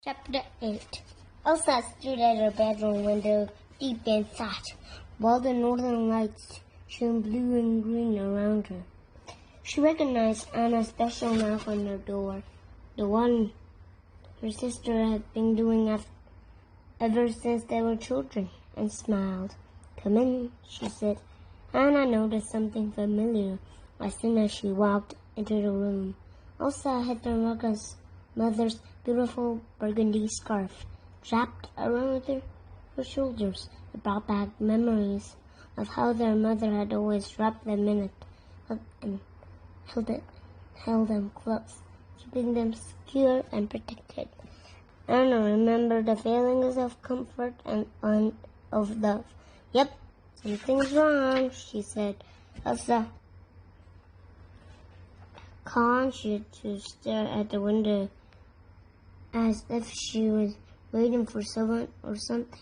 Chapter 8. Elsa stood at her bedroom window deep in thought, while the northern lights shone blue and green around her. She recognized Anna's special knock on her door, the one her sister had been doing ever since they were children, and smiled. "Come in," she said. Anna noticed something familiar as soon as she walked into the room. Elsa had Rebecca's mother's beautiful burgundy scarf wrapped around her shoulders. It brought back memories of how their mother had always wrapped them in it and held them close, keeping them secure and protected. Anna remembered the feelings of comfort and of love. "Yep, something's wrong," she said. Elsa continued to stare at the window as if she was waiting for someone or something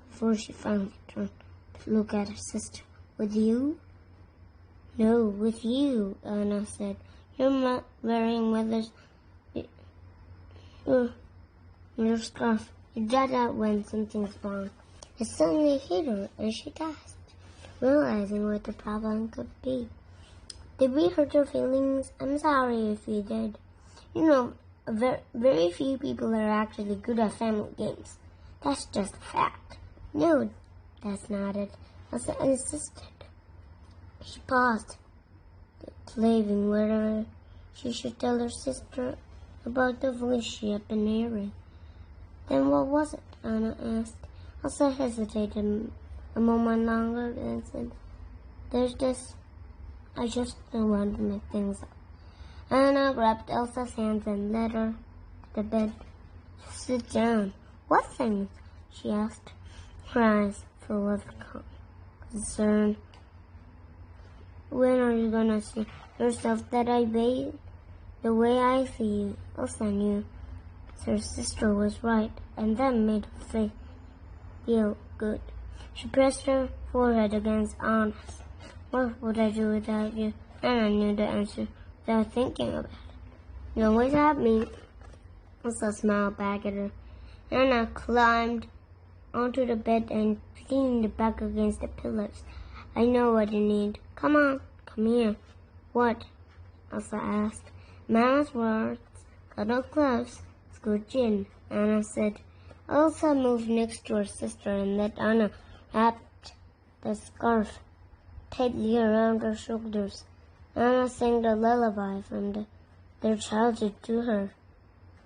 before she finally turned to look at her sister. "With you?" "No, with you," Anna said. "You're not wearing your scarf. You did that when something's wrong." It suddenly hit her, and she gasped, realizing what the problem could be. "Did we hurt your feelings? I'm sorry if we did. You know, very few people are actually good at family games. That's just a fact." "No, that's not it," Elsa insisted. She paused, debating whether she should tell her sister about the voice she had been hearing. "Then what was it?" Anna asked. Elsa hesitated a moment longer and said, I just don't want to make things up." Anna grabbed Elsa's hands and led her to the bed. "Sit down." "What things?" she asked, her eyes full of concern. "When are you gonna see yourself that I bathe the way I see you?" Elsa knew her sister was right, and that made her feel good. She pressed her forehead against Anna's. "What would I do without you?" Anna knew the answer without thinking about it. "You always have me." Elsa smiled back at her. Anna climbed onto the bed and leaned back against the pillars. "I know what you need. Come on, come here." "What?" Elsa asked. Anna's words got close. "Scooch in," Anna said. Elsa moved next to her sister and let Anna wrap the scarf tightly around her shoulders. Anna sang the lullaby from their childhood to her,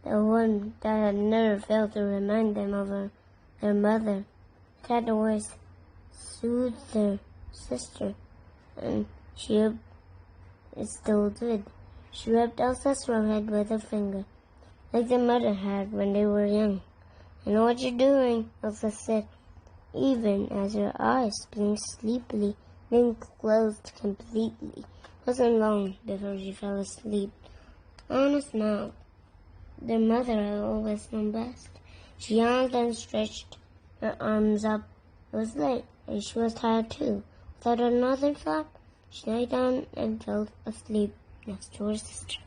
the one that had never failed to remind them of their mother. It had always soothed their sister, and it still did. She rubbed Elsa's forehead with her finger, like their mother had when they were young. "I know what you're doing," Elsa said, even as her eyes blinked sleepily, then closed completely. It wasn't long before she fell asleep. Anna smiled. Their mother had always known best. She yawned and stretched her arms up. It was late, and she was tired too. Without another thought, she lay down and fell asleep next to her sister.